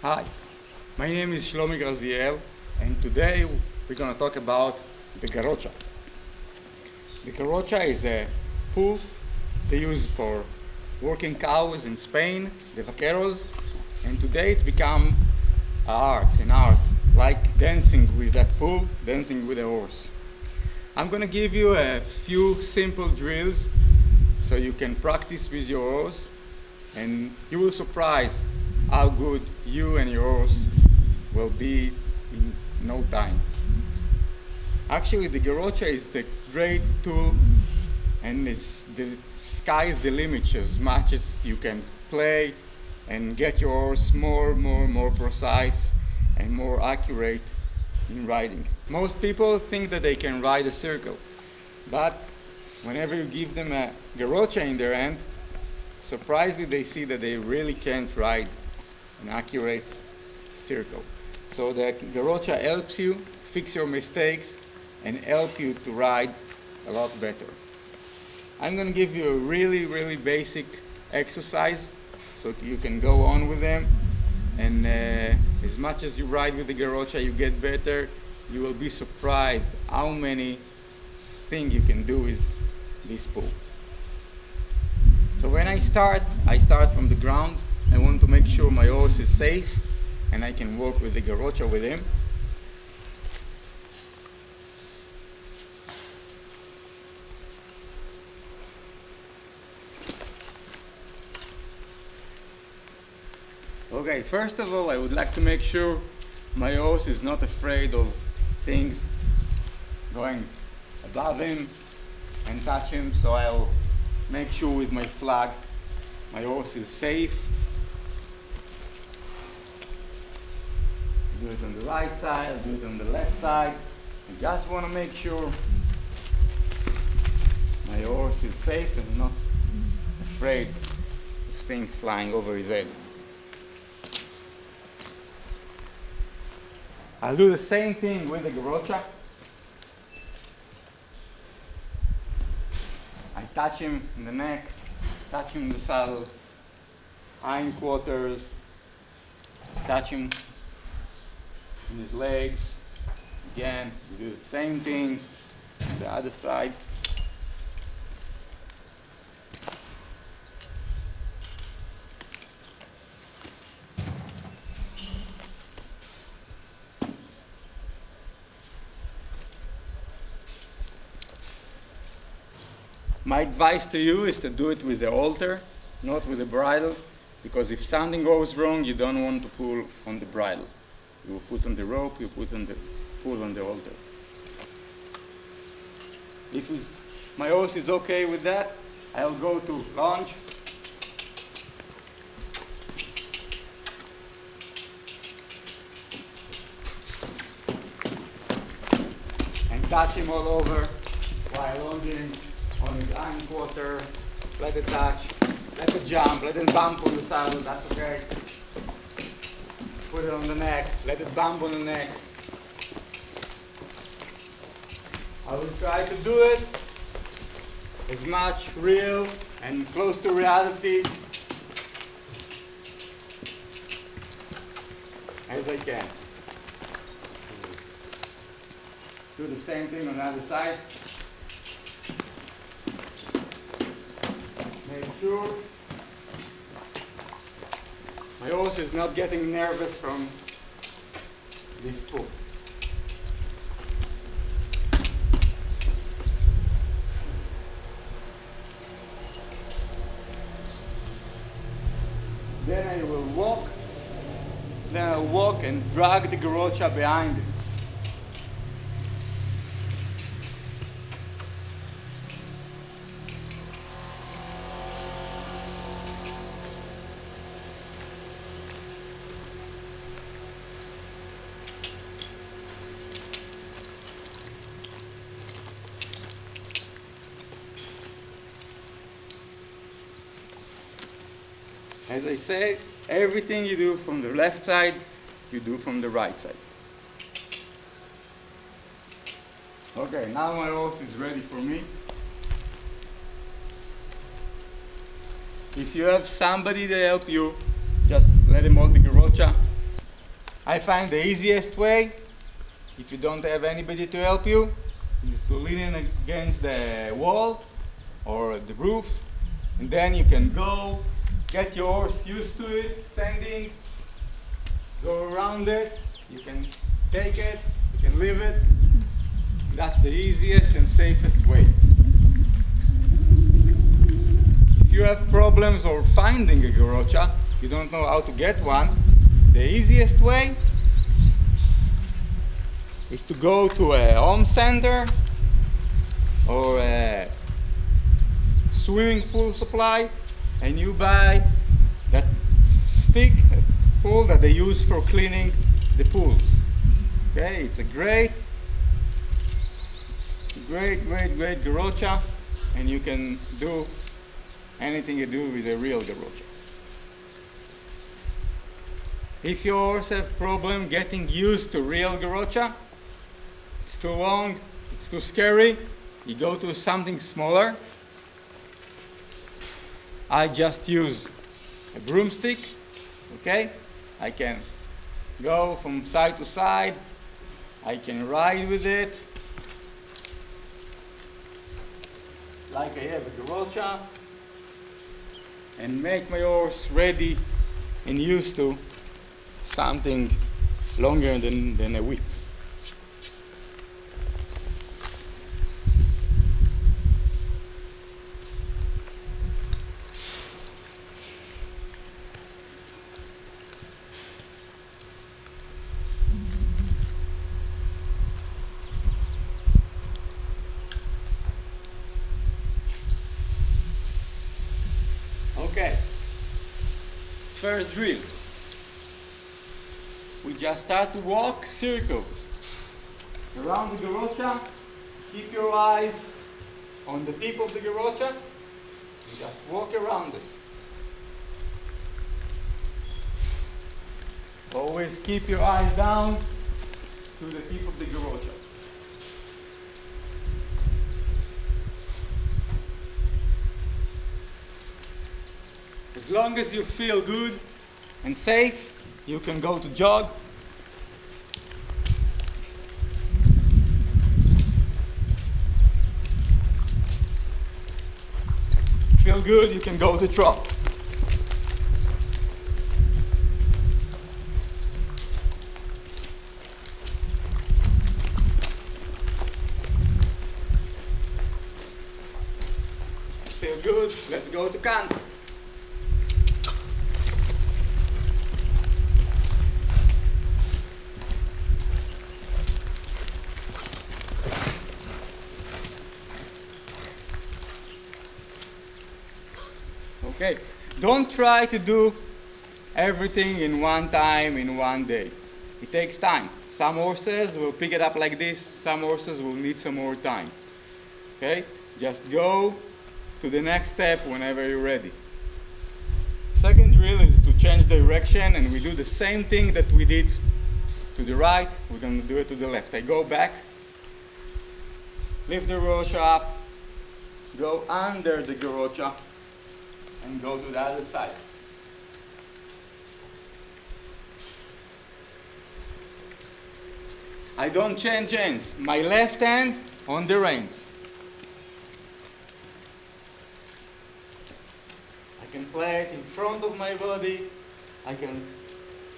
Hi, my name is Shlomik Raziel, and today we're going to talk about the Garrocha. The Garrocha is a pool they use for working cows in Spain, the vaqueros, and today it become an art, like dancing with that pool, dancing with a horse. I'm going to give you a few simple drills so you can practice with your horse, and you will surprise how good you and your horse will be in no time. Actually, the Garrocha is the great tool, and the sky is the limit as much as you can play and get your horse more precise and more accurate in riding. Most people think that they can ride a circle, but whenever you give them a Garrocha in their hand, surprisingly they see that they really can't ride an accurate circle. So the Garrocha helps you fix your mistakes and help you to ride a lot better. I'm going to give you a really basic exercise so you can go on with them, and as much as you ride with the Garrocha you get better. You will be surprised how many things you can do with this pool. So when I start from the ground. I want to make sure my horse is safe and I can walk with the Garrocha with him. Okay, first of all I would like to make sure my horse is not afraid of things going above him and touch him, so I'll make sure with my flag my horse is safe. Do it on the right side, I'll do it on the left side. I just want to make sure my horse is safe and not afraid of things flying over his head. I'll do the same thing with the Garrocha. I touch him in the neck, touch him in the saddle, hindquarters, touch him in his legs. Again, we do the same thing on the other side. My advice to you is to do it with the halter, not with the bridle, because if something goes wrong, you don't want to pull on the bridle. You put on the rope, you pull on the halter. If my horse is okay with that, I'll go to lunge. And touch him all over while lunging on his hindquarter. Let it touch, let it jump, let it bump on the saddle, that's okay. Put it on the neck, let it bump on the neck. I will try to do it as much real and close to reality as I can. Do the same thing on the other side. Make sure my horse is not getting nervous from this pull. Then I will walk. Then I'll walk and drag the Garrocha behind it. As I said, everything you do from the left side, you do from the right side. Okay, now my horse is ready for me. If you have somebody to help you, just let him hold the Garrocha I find the easiest way, if you don't have anybody to help you, is to lean in against the wall or the roof, and then you can go, get your horse used to it, standing, go around it, you can take it, you can leave it. That's the easiest and safest way. If you have problems or finding a Garrocha, you don't know how to get one, the easiest way is to go to a home center or a swimming pool supply and you buy that stick, that pool that they use for cleaning the pools. Okay, it's a great Garrocha, and you can do anything you do with a real Garrocha. If your horse have problem getting used to real Garrocha, it's too long, it's too scary, you go to something smaller. I just use a broomstick, okay? I can go from side to side, I can ride with it, like I have a Garrocha, and make my horse ready and used to something longer than a whip. Okay, first drill. We just start to walk circles around the Garrocha. Keep your eyes on the tip of the Garrocha. You just walk around it. Always keep your eyes down to the tip of the Garrocha. As long as you feel good and safe, you can go to jog. Feel good, you can go to trot. Feel good, let's go to canter. Okay, don't try to do everything in one time, in one day. It takes time. Some horses will pick it up like this, some horses will need some more time. Okay, just go to the next step whenever you're ready. Second drill is to change direction, and we do the same thing that we did to the right, we're going to do it to the left. I go back, lift the Garrocha up, go under the Garrocha, and go to the other side. I don't change hands. My left hand on the reins. I can play it in front of my body. I can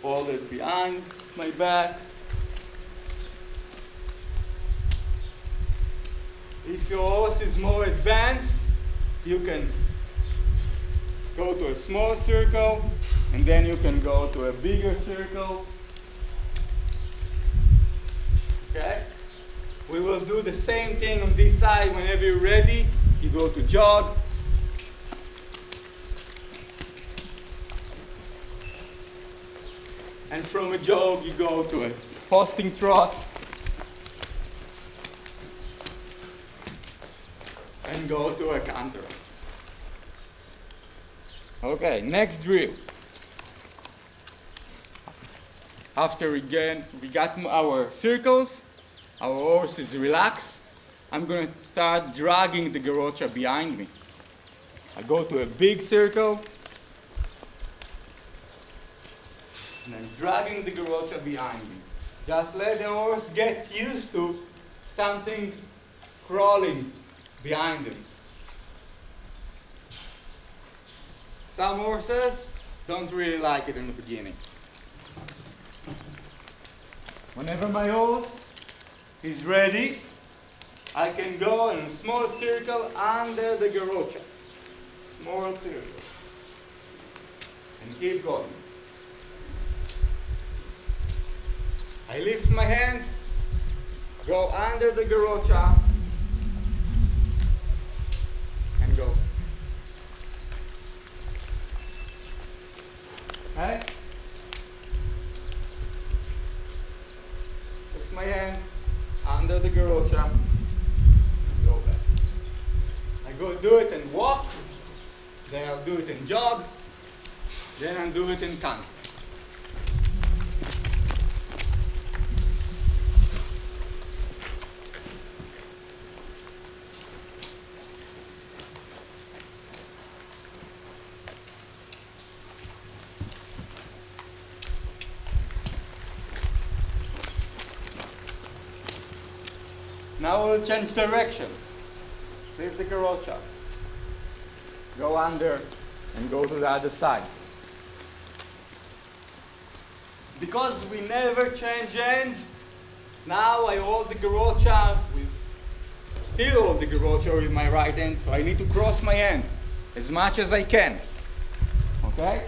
hold it behind my back. If your horse is more advanced, you can go to a small circle, and then you can go to a bigger circle. Okay? We will do the same thing on this side. Whenever you're ready, you go to jog. And from a jog, you go to a posting trot. And go to a canter. Okay, next drill. After we got our circles, our horse is relaxed, I'm going to start dragging the Garrocha behind me. I go to a big circle, and I'm dragging the Garrocha behind me. Just let the horse get used to something crawling behind him. Some horses don't really like it in the beginning. Whenever my horse is ready, I can go in a small circle under the Garrocha. Small circle. And keep going. I lift my hand, go under the Garrocha, and go. Okay? Put my hand under the Garrocha, and go back. I go do it and walk, then I'll do it and jog, then I'll do it in canter. Now we'll change direction. Leave the Garrocha. Go under and go to the other side. Because we never change hands, now I hold the Garrocha still hold the Garrocha with my right hand, so I need to cross my hand as much as I can. Okay?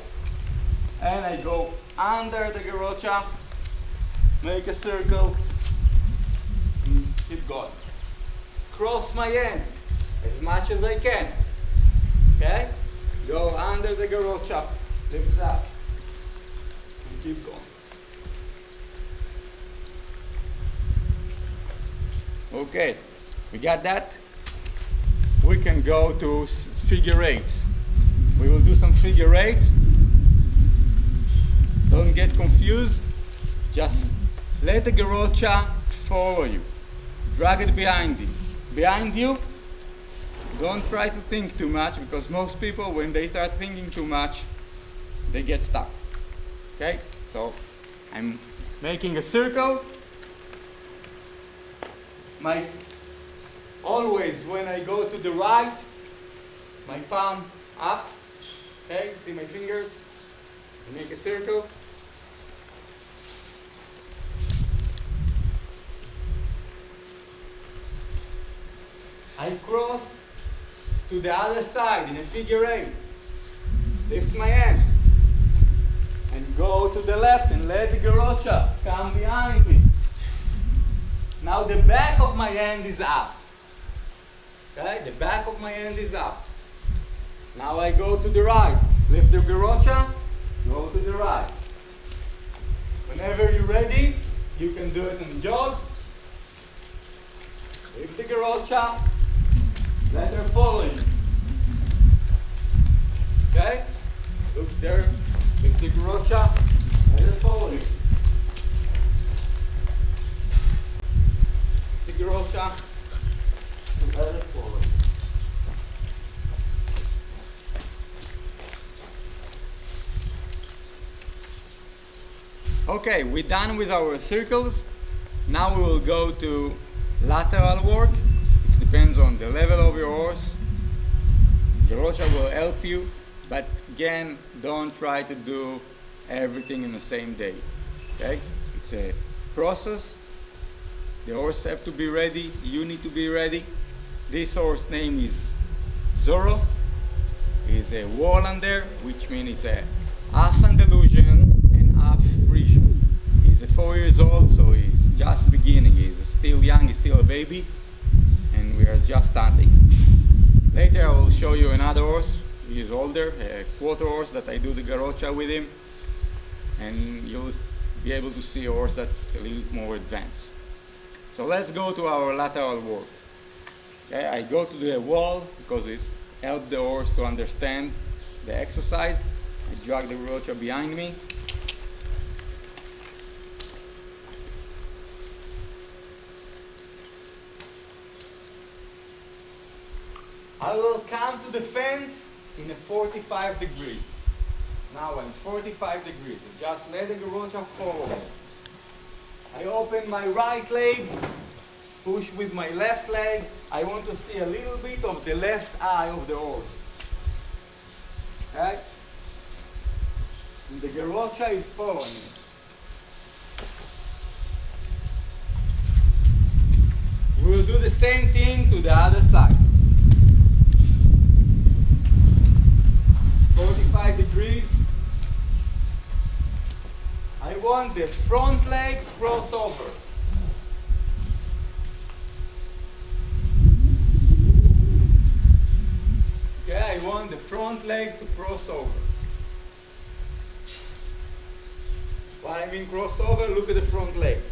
And I go under the Garrocha, make a circle, keep going. Cross my hand as much as I can. Okay? Go under the Garrocha, lift it up, and keep going. Okay, we got that? We can go to figure eight. We will do some figure eight. Don't get confused. Just let the Garrocha follow you. Drag it behind you. Don't try to think too much, because most people, when they start thinking too much, they get stuck. Okay? So I'm making a circle. Always when I go to the right, my palm up. Okay? See my fingers? I make a circle. I cross to the other side in a figure eight. Lift my hand and go to the left and let the Garrocha come behind me. Now the back of my hand is up. Okay, the back of my hand is up. Now I go to the right. Lift the Garrocha, go to the right. Whenever you're ready, you can do it in jog. Lift the Garrocha, let her follow you. Okay? Look there, lift the Garrocha, let her follow you. Lift the Garrocha, let her follow you. Okay, we're done with our circles. Now we will go to lateral work. It depends on the level of your horse. Garrocha will help you, but again, don't try to do everything in the same day. Okay? It's a process. The horse have to be ready. You need to be ready. This horse name is Zorro. He's a Wallander, which means it's a half Andalusian and half Frisian. He's 4 years old, so he's just beginning. He's still young, he's still a baby, and we are just starting. Later I will show you another horse. He's older, a quarter horse that I do the Garrocha with him, and you'll be able to see a horse that's a little more advanced. So let's go to our lateral work. Okay, I go to the wall because it helps the horse to understand the exercise. I drag the Garrocha behind me. I will come to the fence in a 45 degrees. Now I'm 45 degrees. Just let the Garrocha forward. I open my right leg, push with my left leg. I want to see a little bit of the left eye of the horse. Okay? And the Garrocha is following me. We'll do the same thing to the other side. 45 degrees. I want the front legs cross over. Okay, I want the front legs to cross over. What I mean cross over, look at the front legs.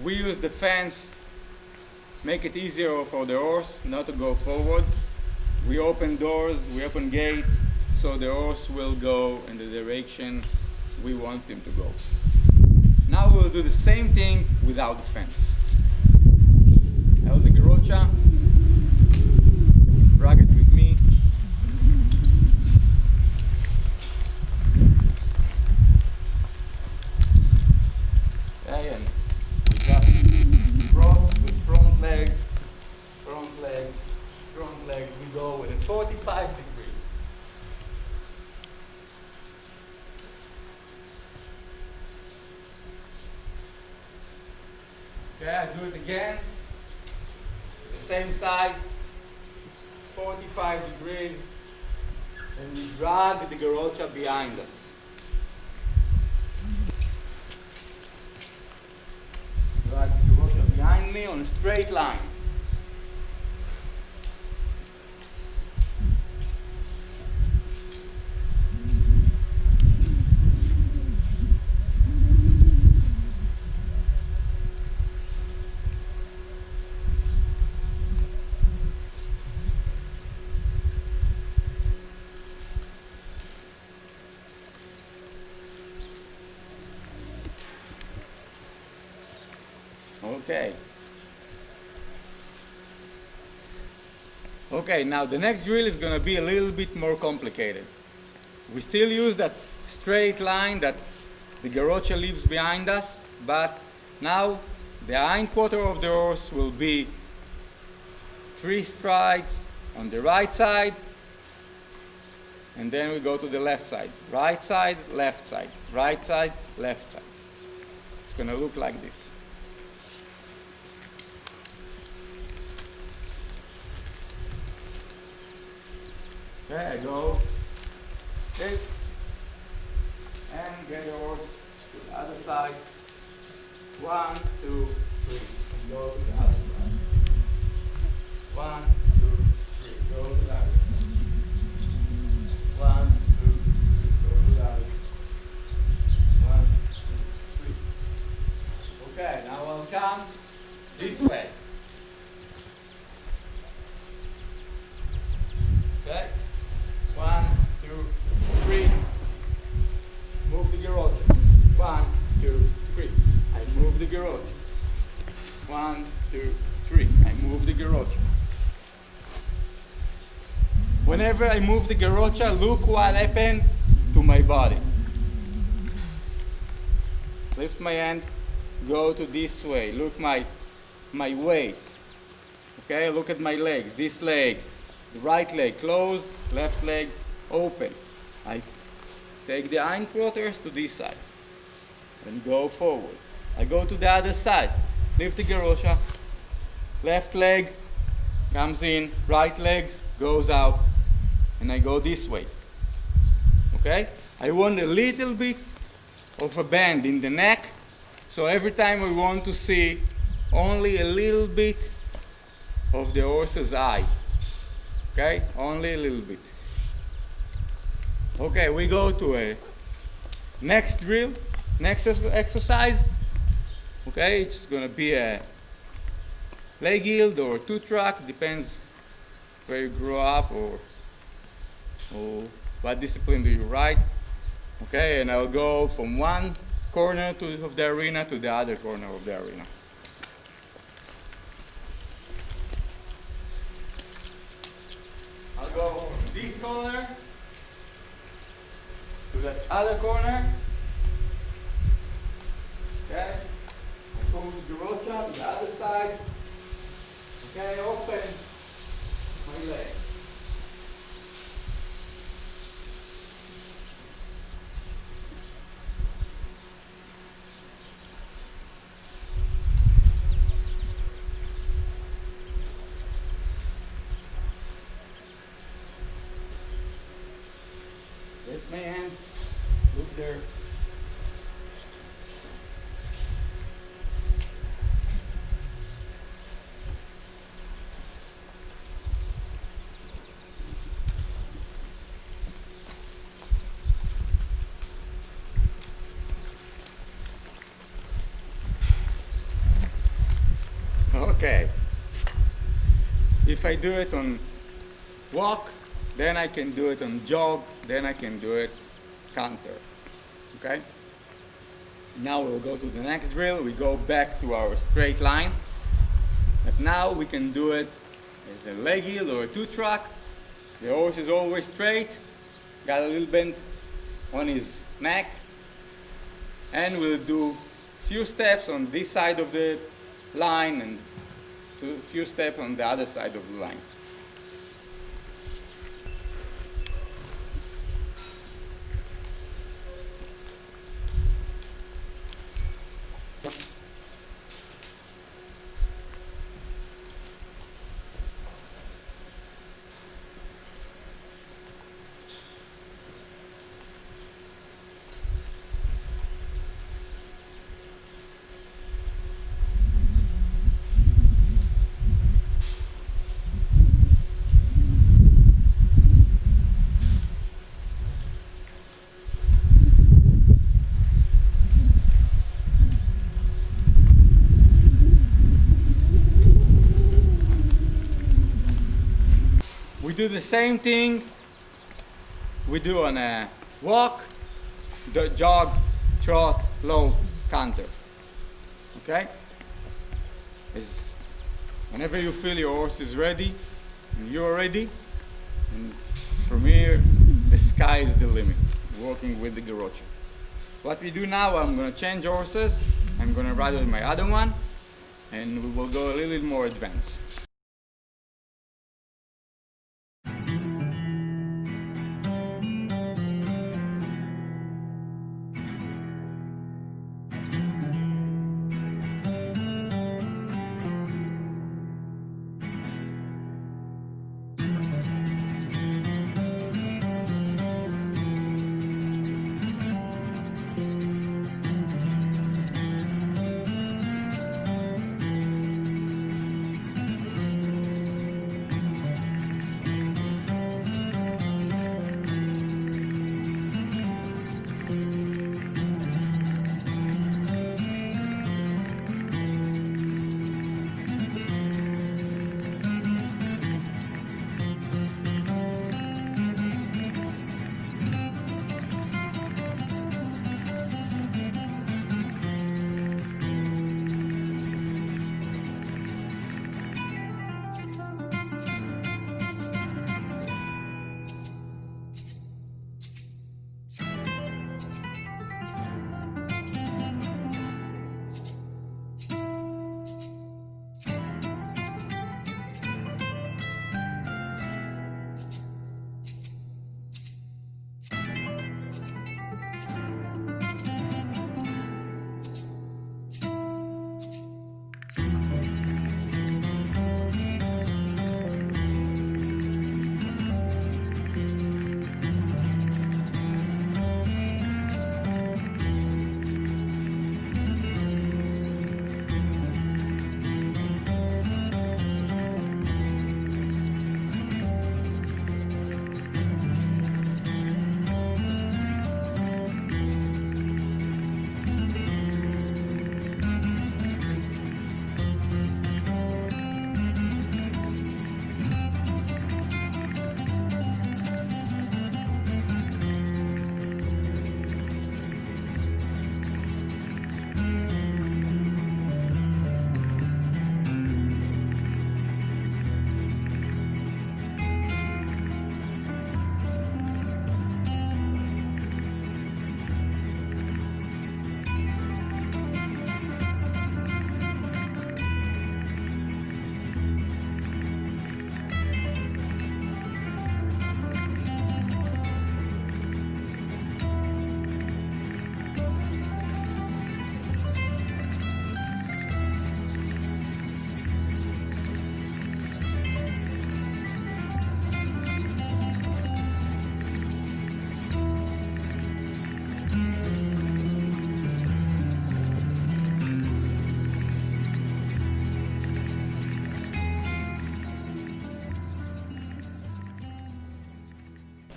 We use the fence, make it easier for the horse not to go forward. We open doors, we open gates, so the horse will go in the direction we want him to go. Now we'll do the same thing without the fence. Hold the Garrocha, drag it with me. Okay, and we just cross with front legs, front legs, front legs. We go within 45 degrees. Okay, I do it again. The same side, 45 degrees, and we drag the Garrocha behind us. Drag the Garrocha behind me on a straight line. Okay. Okay, now the next drill is going to be a little bit more complicated. We still use that straight line that the Garrocha leaves behind us, but now the hind quarter of the horse will be 3 strides on the right side, and then we go to the left side. Right side, left side, right side, left side. It's going to look like this. Okay, I go this and get your horse to the other side. 1, 2, 3. And go to the other side. 1, 2, 3. Go to the other side. 1, 2, 3. Go to the other side. 1, 2, 3. Okay, now I'll come this way. Okay. 1, 2, 3. Move the Garrocha. 1, 2, 3. I move the Garrocha. 1, 2, 3. I move the Garrocha. Whenever I move the Garrocha, look what happened to my body. Lift my hand, go to this way. Look my weight. Okay, look at my legs. This leg. The right leg closed, left leg open. I take the hindquarters to this side and go forward. I go to the other side, lift the Garrocha, left leg comes in, right leg goes out, and I go this way. Okay? I want a little bit of a bend in the neck, so every time we want to see only a little bit of the horse's eye. Okay, only a little bit. Okay, we go to a next drill, next exercise. Okay, it's gonna be a leg yield or 2-track, depends where you grew up or what discipline do you ride. Okay, and I'll go from one corner of the arena to the other corner of the arena. I'll go from this corner to that other corner. Okay? I go to Garrocha to the other side. Okay, open my leg. Raise my hand, look there. Okay. If I do it on walk, then I can do it on jog, then I can do it counter. Okay? Now we'll go to the next drill. We go back to our straight line. But now we can do it as a leg heel or a two track. The horse is always straight, got a little bend on his neck, and we'll do few steps on this side of the line and a few steps on the other side of the line. We do the same thing we do on a walk, the jog, trot, low, canter. Okay? It's whenever you feel your horse is ready and you're ready, and from here the sky is the limit, working with the Garrocha. What we do now, I'm going to change horses. I'm going to ride with my other one, and we will go a little more advanced.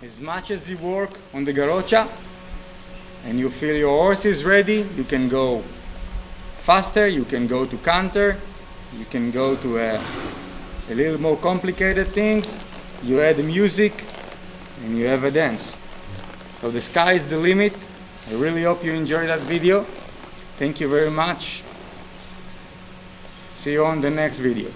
As much as you work on the Garrocha and you feel your horse is ready, you can go faster, you can go to canter, you can go to a little more complicated things. You add the music and you have a dance. So the sky is the limit. I really hope you enjoyed that video. Thank you very much. See you on the next video.